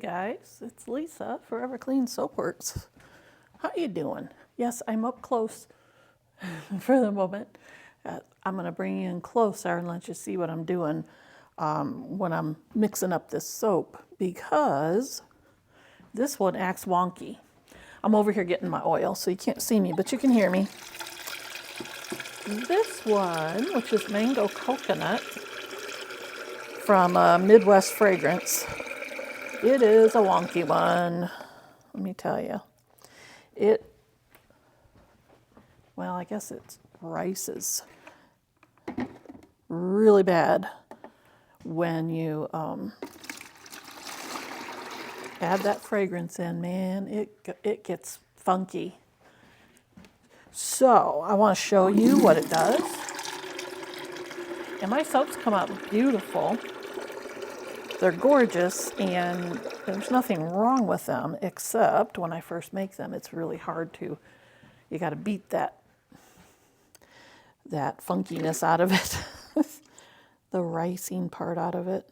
Hey guys, it's Lisa, Forever Clean Soapworks. How you doing? Yes, I'm up close for the moment. I'm going to bring you in closer and let you see what I'm doing when I'm mixing up this soap, because this one acts wonky. I'm over here getting my oil, so you can't see me, but you can hear me. This one, which is Mango Coconut from Midwest Fragrance, it is a wonky one, let me tell you. Well, I guess it's rices really bad when you add that fragrance in, man. It gets funky. So I want to show you what it does. And my soaps come out beautiful. They're gorgeous, and there's nothing wrong with them, except when I first make them, it's really hard to, you got to beat that funkiness out of it, the ricing part out of it.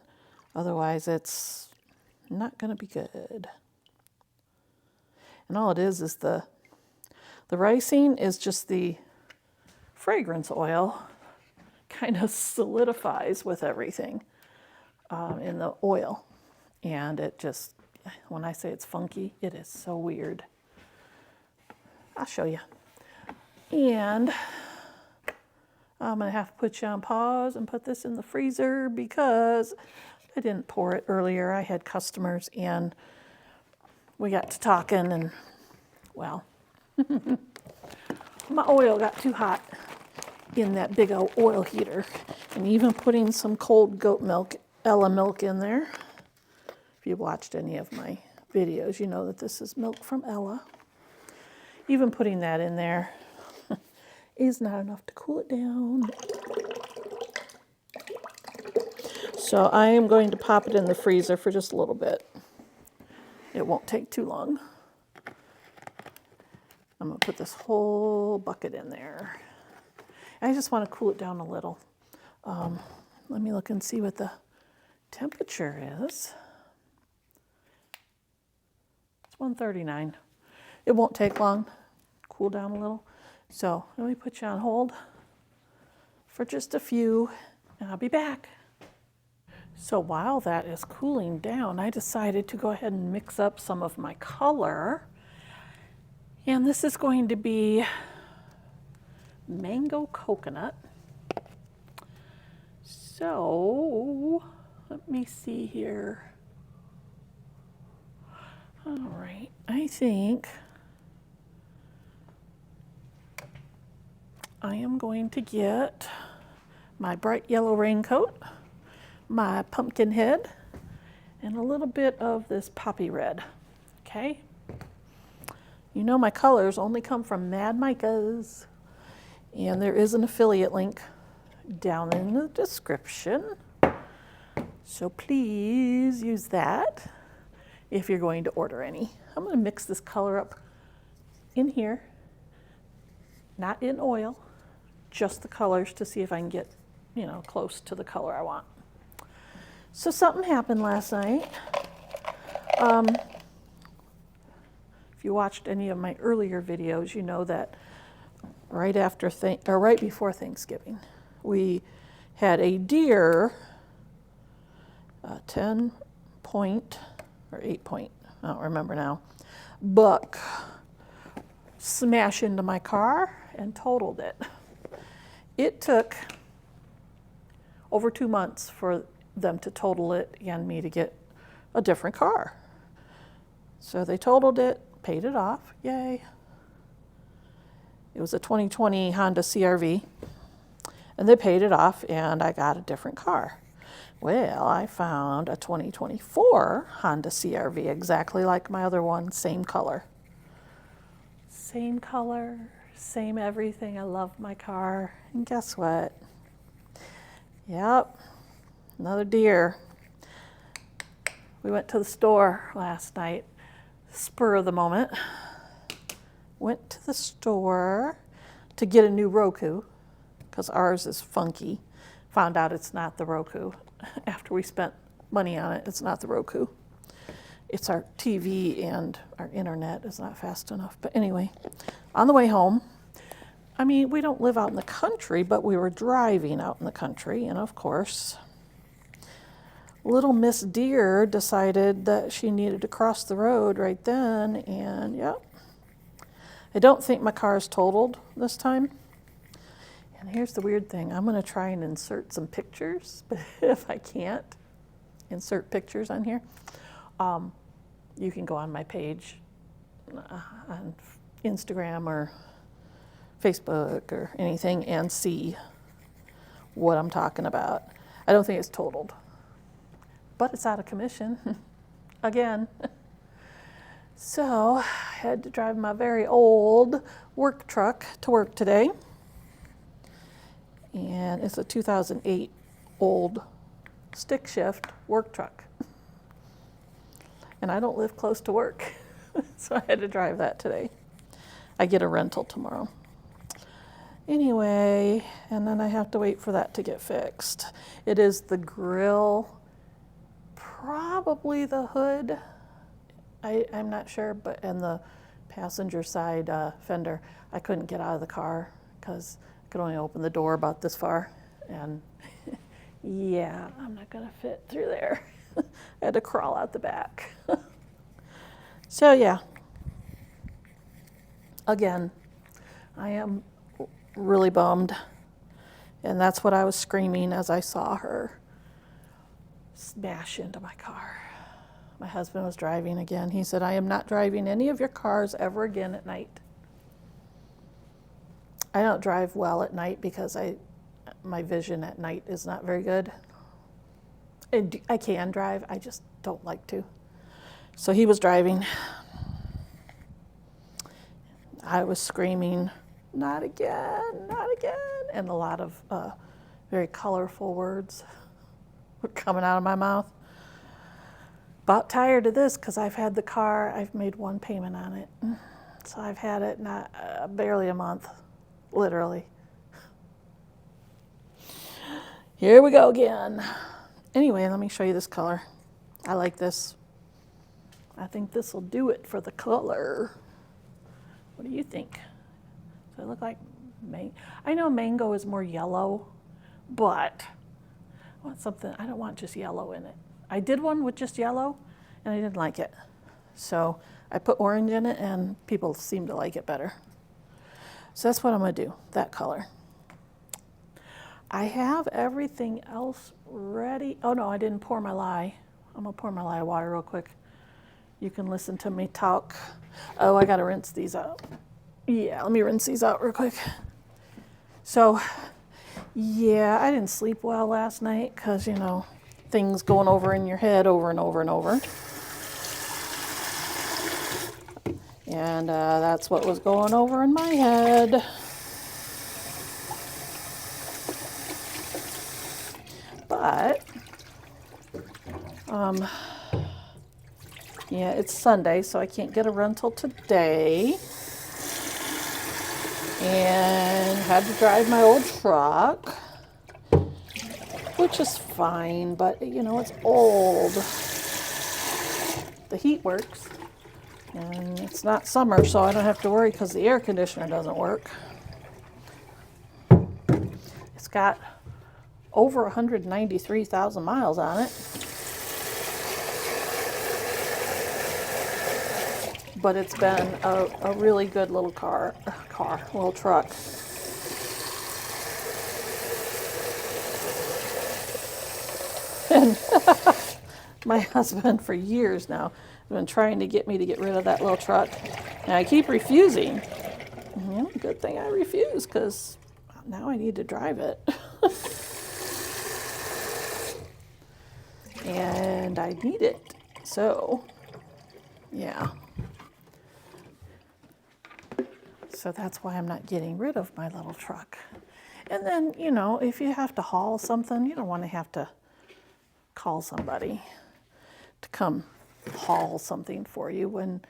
Otherwise, it's not going to be good. And all it is the ricing is just the fragrance oil kind of solidifies with everything in the oil. And it just, when I say it's funky, it is so weird. I'll show you. And I'm going to have to put you on pause and put this in the freezer because I didn't pour it earlier. I had customers and we got to talking and, well, my oil got too hot in that big old oil heater. And even putting some cold goat milk, Ella milk in there. If you've watched any of my videos, you know that this is milk from Ella. Even putting that in there is not enough to cool it down. So I am going to pop it in the freezer for just a little bit. It won't take too long. I'm going to put this whole bucket in there. I just want to cool it down a little. Let me look and see what the temperature is. It's 139. It won't take long. Cool down a little. So let me put you on hold for just a few, and I'll be back. So while that is cooling down, I decided to go ahead and mix up some of my color. And this is going to be Mango Coconut. So let me see here. All right, I think I am going to get my bright yellow raincoat, my pumpkin head, and a little bit of this poppy red, okay? You know my colors only come from Mad Micas, and there is an affiliate link down in the description. So please use that if you're going to order any. I'm going to mix this color up in here, not in oil, just the colors to see if I can get, close to the color I want. So something happened last night. If you watched any of my earlier videos, you know that right before Thanksgiving, we had a deer, 10-point or 8-point, I don't remember now, buck smash into my car and totaled it. It took over 2 months for them to total it and me to get a different car. So they totaled it, paid it off, yay. It was a 2020 Honda CR-V, and they paid it off and I got a different car. Well, I found a 2024 Honda CR-V exactly like my other one, same color. Same color, same everything. I love my car. And guess what? Yep, another deer. We went to the store last night, spur of the moment. Went to the store to get a new Roku because ours is funky. Found out it's not the Roku. After we spent money on it, it's not the Roku. It's our TV and our internet is not fast enough. But anyway, on the way home, I mean, we don't live out in the country, but we were driving out in the country. And of course, little Miss Deer decided that she needed to cross the road right then. And yep, I don't think my car is totaled this time. And here's the weird thing. I'm going to try and insert some pictures, but if I can't insert pictures on here, you can go on my page on Instagram or Facebook or anything and see what I'm talking about. I don't think it's totaled, but it's out of commission again. So I had to drive my very old work truck to work today. And it's a 2008 old stick shift work truck. And I don't live close to work, so I had to drive that today. I get a rental tomorrow. Anyway, and then I have to wait for that to get fixed. It is the grill, probably the hood, I'm not sure, but and the passenger side fender. I couldn't get out of the car because I could only open the door about this far. And yeah, I'm not gonna fit through there. I had to crawl out the back. So yeah, again, I am really bummed. And that's what I was screaming as I saw her smash into my car. My husband was driving again. He said, I am not driving any of your cars ever again at night. I don't drive well at night because my vision at night is not very good. I can drive, I just don't like to. So he was driving. I was screaming, not again, not again, and a lot of very colorful words were coming out of my mouth. About tired of this because I've had the car, I've made one payment on it. So I've had it barely a month, literally. Here we go again. Anyway, let me show you this color. I like this. I think this will do it for the color. What do you think? Does it look like mango? I know mango is more yellow, but I want something, I don't want just yellow in it. I did one with just yellow, and I didn't like it. So I put orange in it, and people seem to like it better. So that's what I'm going to do, that color. I have everything else ready. Oh, no, I didn't pour my lye. I'm going to pour my lye water real quick. You can listen to me talk. Oh, I got to rinse these out. Yeah, let me rinse these out real quick. So, yeah, I didn't sleep well last night because, you know, things going over in your head over and over and over. And that's what was going over in my head. But, yeah, it's Sunday, so I can't get a rental today. And had to drive my old truck, which is fine, but you know, it's old. The heat works, and it's not summer, so I don't have to worry because the air conditioner doesn't work. It's got over 193,000 miles on it. But it's been a really good little little truck. And my husband for years now has been trying to get me to get rid of that little truck. And I keep refusing. You know, good thing I refuse because now I need to drive it. And I need it. So, yeah. So that's why I'm not getting rid of my little truck. And then, you know, if you have to haul something, you don't want to have to call somebody to come haul something for you when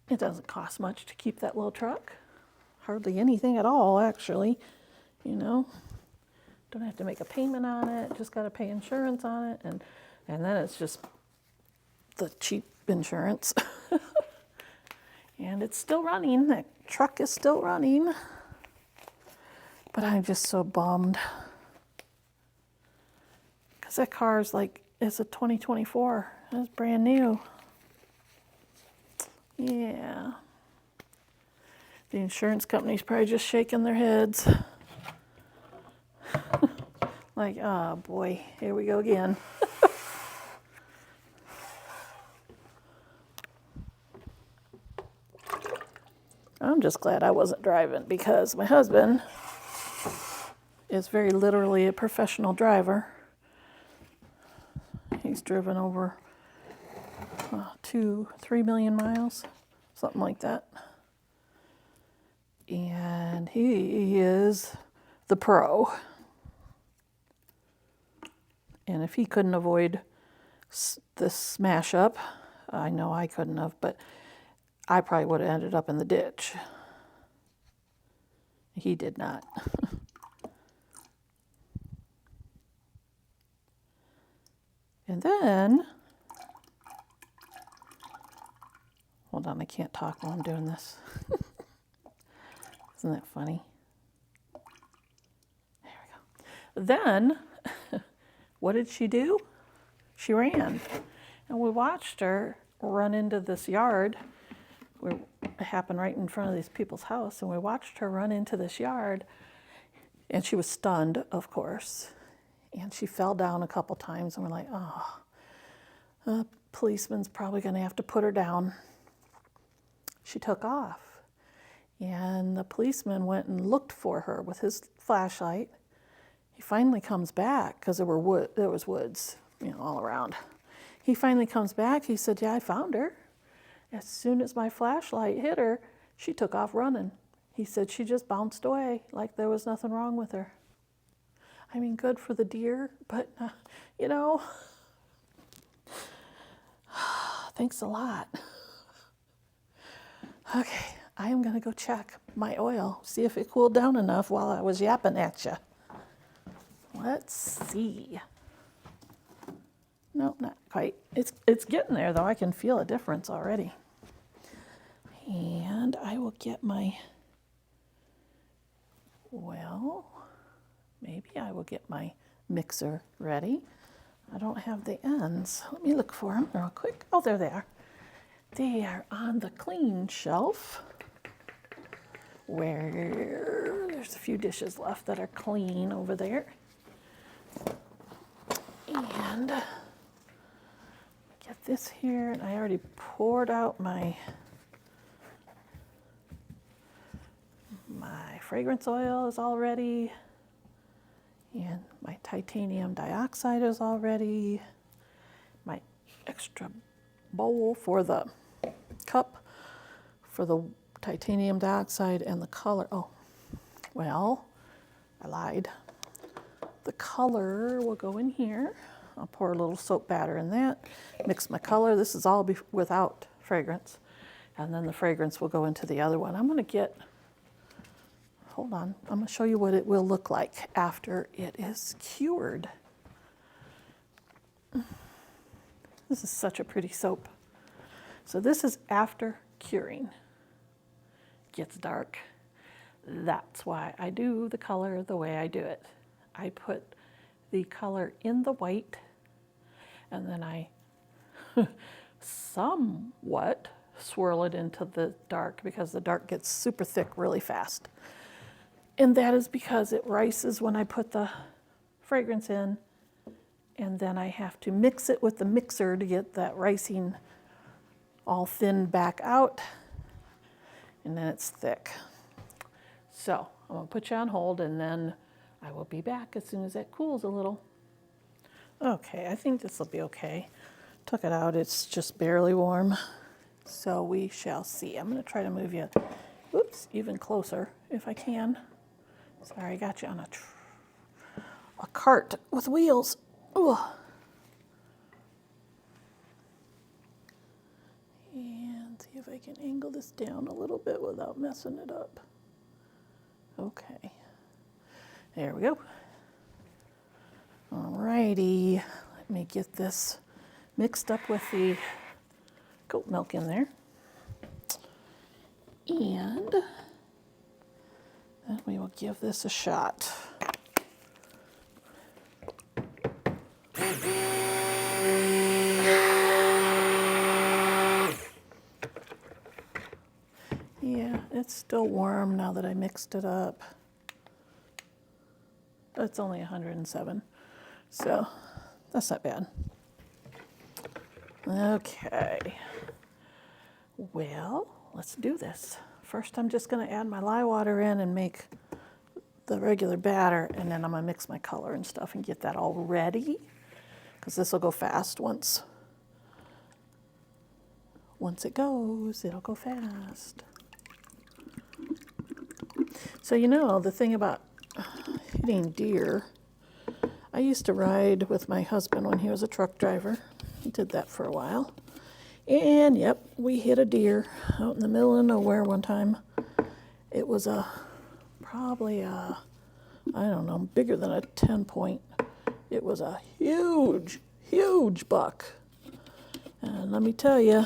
it doesn't cost much to keep that little truck. Hardly anything at all, actually. You know, don't have to make a payment on it, just got to pay insurance on it. And then it's just the cheap insurance. And it's still running. That truck is still running. But I'm just so bummed. Because that car is like, it's a 2024. It's brand new. Yeah. The insurance company's probably just shaking their heads. Like, oh boy, here we go again. I'm just glad I wasn't driving because my husband is very literally a professional driver. He's driven over 2-3 million miles, something like that. And he is the pro. And if he couldn't avoid this smash up, I know I couldn't have, but I probably would have ended up in the ditch. He did not. And then, hold on, I can't talk while I'm doing this. Isn't that funny? There we go. Then, what did she do? She ran. And we watched her run into this yard. It happened right in front of these people's house. And we watched her run into this yard. And she was stunned, of course. And she fell down a couple times. And we're like, oh, the policeman's probably going to have to put her down. She took off. And the policeman went and looked for her with his flashlight. He finally comes back because there was woods, all around. He finally comes back. He said, yeah, I found her. As soon as my flashlight hit her, she took off running. He said she just bounced away like there was nothing wrong with her. I mean, good for the deer, but, thanks a lot. Okay, I am going to go check my oil, see if it cooled down enough while I was yapping at you. Let's see. Nope, not quite. It's getting there, though. I can feel a difference already. And I will get maybe I will get my mixer ready. I don't have the ends. Let me look for them real quick. Oh, there they are. They are on the clean shelf, where there's a few dishes left that are clean over there. And get this here, and I already poured out my fragrance oil is all ready, and my titanium dioxide is all ready. My extra bowl for the cup for the titanium dioxide and the color. Oh, well, I lied. The color will go in here. I'll pour a little soap batter in that, mix my color. This is all without fragrance. And then the fragrance will go into the other one. I'm going to get, hold on, I'm going to show you what it will look like after it is cured. This is such a pretty soap. So this is after curing. Gets dark. That's why I do the color the way I do it. I put the color in the white, and then I somewhat swirl it into the dark because the dark gets super thick really fast. And that is because it rices when I put the fragrance in, and then I have to mix it with the mixer to get that ricing all thinned back out, and then it's thick. So I'm going to put you on hold, and then I will be back as soon as that cools a little. Okay, I think this will be okay. Took it out, it's just barely warm. So we shall see. I'm going to try to move you, even closer if I can. Sorry, I got you on a cart with wheels. Ooh. And see if I can angle this down a little bit without messing it up. Okay. There we go. Alrighty, let me get this mixed up with the goat milk in there. And then we will give this a shot. Yeah, it's still warm now that I mixed it up. It's only 107, so that's not bad. Okay, well, let's do this. First, I'm just going to add my lye water in and make the regular batter, and then I'm going to mix my color and stuff and get that all ready, because this will go fast once it goes, it'll go fast. So you know, the thing about hitting deer, I used to ride with my husband when he was a truck driver. He did that for a while. And yep, we hit a deer out in the middle of nowhere one time. It was probably I don't know, bigger than a 10-point. It was a huge, huge buck. And let me tell you,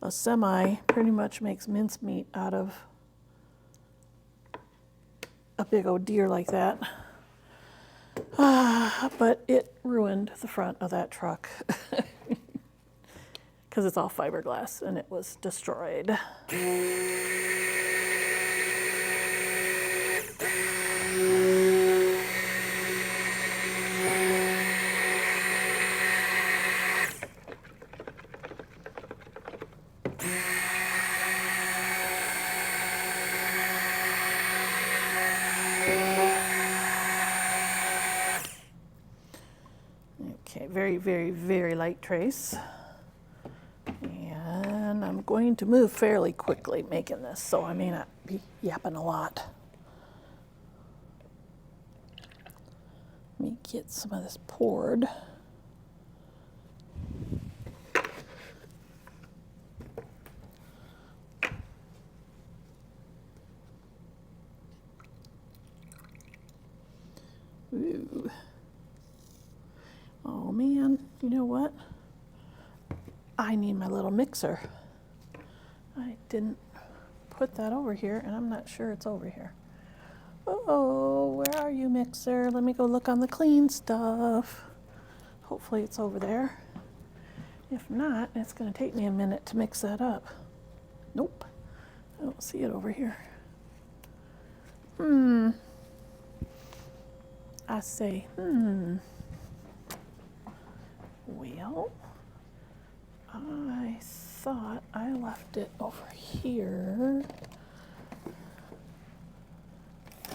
a semi pretty much makes mincemeat out of a big old deer like that. But it ruined the front of that truck because it's all fiberglass and it was destroyed. Okay, very, very, very light trace. And I'm going to move fairly quickly making this, so I may not be yapping a lot. Let me get some of this poured. Ooh. Oh man, you know what? I need my little mixer. I didn't put that over here, and I'm not sure it's over here. Oh, where are you, mixer? Let me go look on the clean stuff. Hopefully it's over there. If not, it's going to take me a minute to mix that up. Nope, I don't see it over here. I say, well, I thought I left it over here.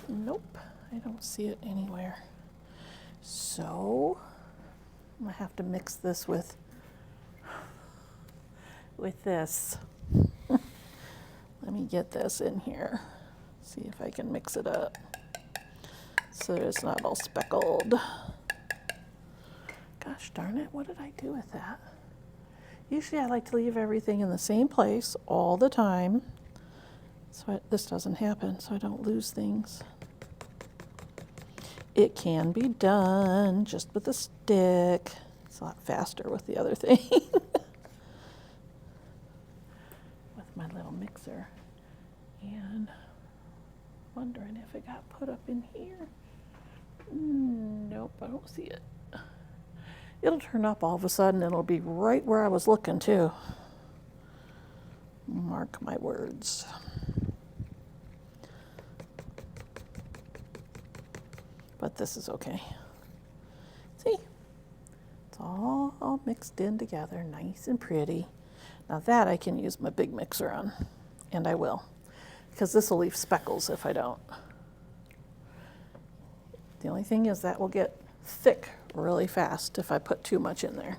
Nope, I don't see it anywhere. So I'm gonna have to mix this with this. Let me get this in here. See if I can mix it up so it's not all speckled. Gosh darn it, what did I do with that? Usually I like to leave everything in the same place all the time, so this doesn't happen, so I don't lose things. It can be done just with a stick. It's a lot faster with the other thing. With my little mixer. And wondering if it got put up in here. Nope, I don't see it. It'll turn up all of a sudden. It'll be right where I was looking too. Mark my words. But this is okay. See? It's all mixed in together, nice and pretty. Now that I can use my big mixer on, and I will, because this will leave speckles if I don't. The only thing is that will get thick really fast if I put too much in there.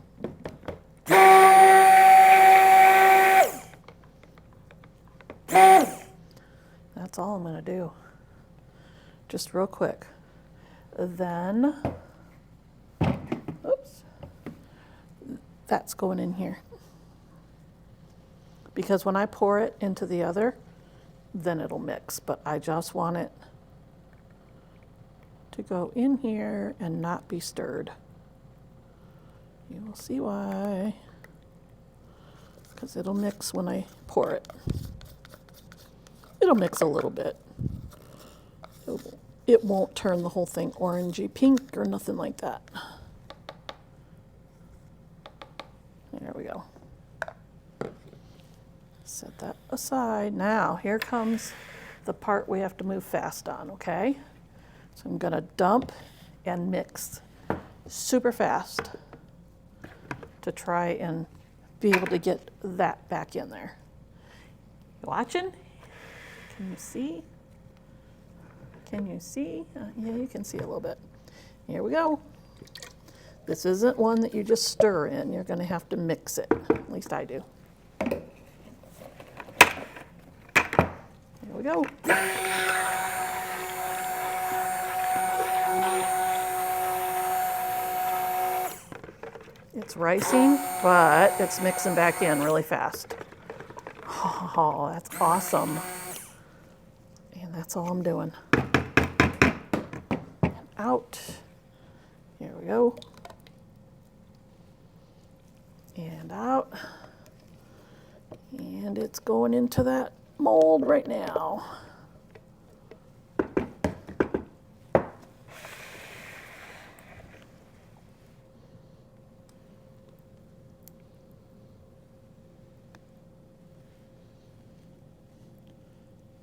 That's all I'm going to do. Just real quick. Then, oops, that's going in here. Because when I pour it into the other, then it'll mix. But I just want it to go in here and not be stirred. You will see why. because it'll mix when I pour it. It'll mix a little bit. It won't turn the whole thing orangey pink or nothing like that. There we go. Set that aside. Now, here comes the part we have to move fast on, okay? So I'm gonna dump and mix super fast to try and be able to get that back in there. You watching? Can you see? Can you see? Yeah, you can see a little bit. Here we go. This isn't one that you just stir in. You're gonna have to mix it. At least I do. Here we go. It's ricing, but it's mixing back in really fast. Oh, that's awesome. And that's all I'm doing. And out. Here we go. And out. And it's going into that mold right now.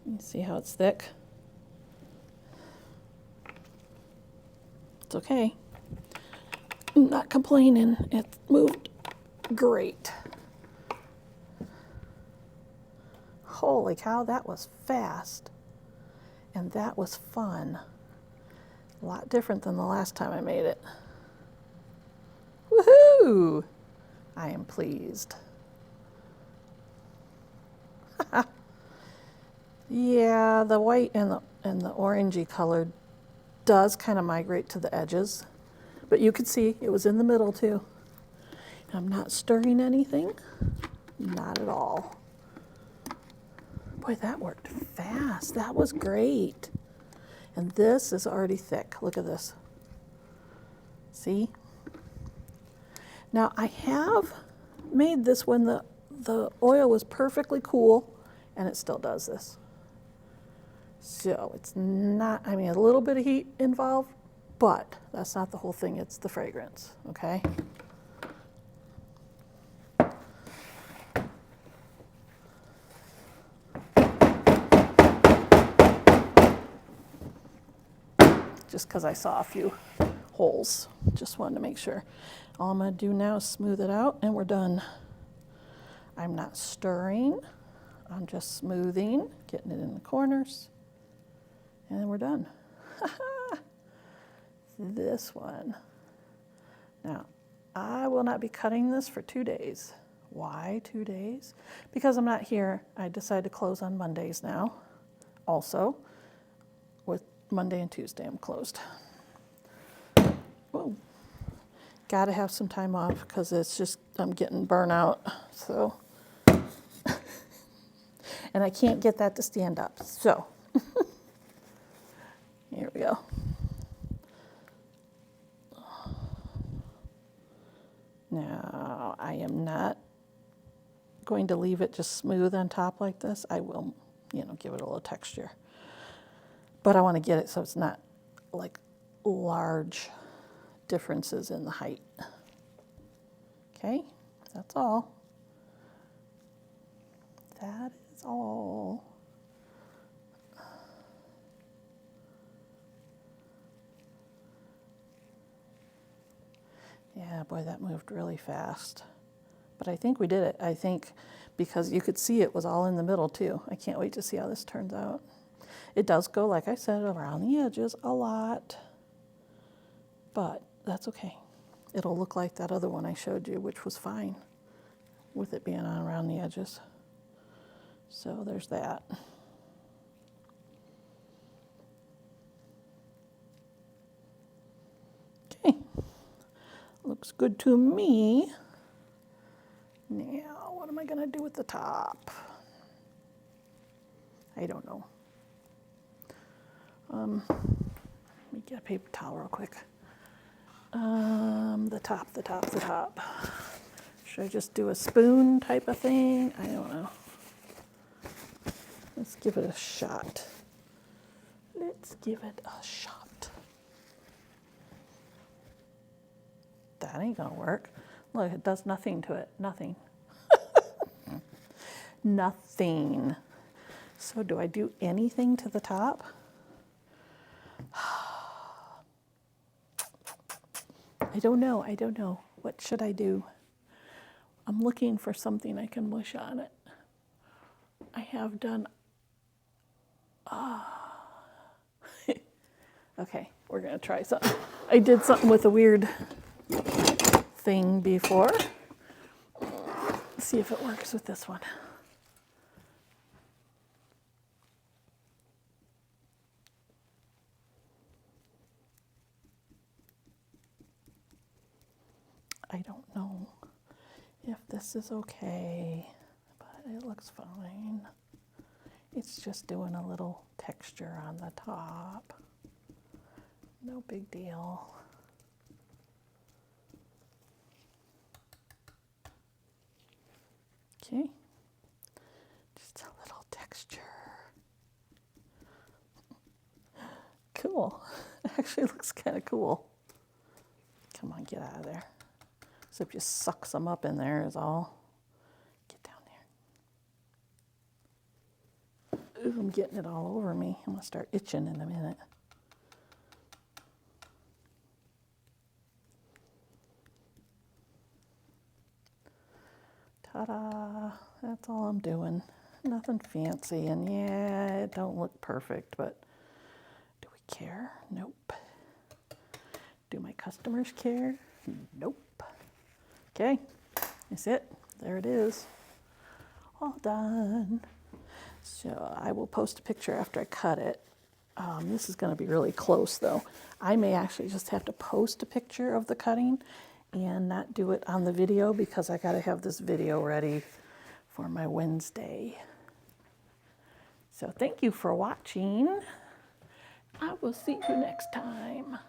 You see how it's thick? It's okay. I'm not complaining. It moved great. Holy cow, that was fast. And that was fun. A lot different than the last time I made it. Woohoo! I am pleased. Yeah, the white and the orangey color does kind of migrate to the edges, but you could see it was in the middle too. I'm not stirring anything, not at all. Boy, that worked fast. That was great. And this is already thick. Look at this. See? Now I have made this when the oil was perfectly cool, and it still does this. So it's not, I mean, a little bit of heat involved, but that's not the whole thing. It's the fragrance, okay? Just because I saw a few holes, just wanted to make sure. All I'm going to do now is smooth it out, and we're done. I'm not stirring. I'm just smoothing, getting it in the corners. And then we're done. This one. Now, I will not be cutting this for 2 days. Why 2 days? Because I'm not here. I decided to close on Mondays now. Also, with Monday and Tuesday, I'm closed. Whoa. Gotta have some time off because it's just, I'm getting burnout. So, and I can't get that to stand up. So. Here we go. Now, I am not going to leave it just smooth on top like this. I will, give it a little texture. But I want to get it so it's not like large differences in the height. Okay, that's all. That is all. Yeah, boy, that moved really fast. But I think we did it. I think because you could see it was all in the middle too. I can't wait to see how this turns out. It does go, like I said, around the edges a lot, but that's okay. It'll look like that other one I showed you, which was fine with it being on around the edges. So there's that. Okay. Looks good to me. Now, what am I going to do with the top? I don't know. Let me get a paper towel real quick. The top. Should I just do a spoon type of thing? I don't know. Let's give it a shot. Let's give it a shot. That ain't gonna work. Look, it does nothing to it. Nothing. Nothing. So do I do anything to the top? I don't know. I don't know. What should I do? I'm looking for something I can mush on it. I have done. Okay, we're gonna try something. I did something with a weird thing before. Let's see if it works with this one. I don't know if this is okay, but it looks fine. It's just doing a little texture on the top. No big deal. Okay, just a little texture. Cool. It actually looks kind of cool. Come on, get out of there. Except you suck some up in there is all. Get down there. Ooh, I'm getting it all over me. I'm gonna start itching in a minute. Ta-da, that's all I'm doing. Nothing fancy, and yeah, it don't look perfect, but do we care? Nope. Do my customers care? Nope. Okay, that's it. There it is. All done. So I will post a picture after I cut it. This is going to be really close though. I may actually just have to post a picture of the cutting and not do it on the video because I got to have this video ready for my Wednesday. So thank you for watching. I will see you next time.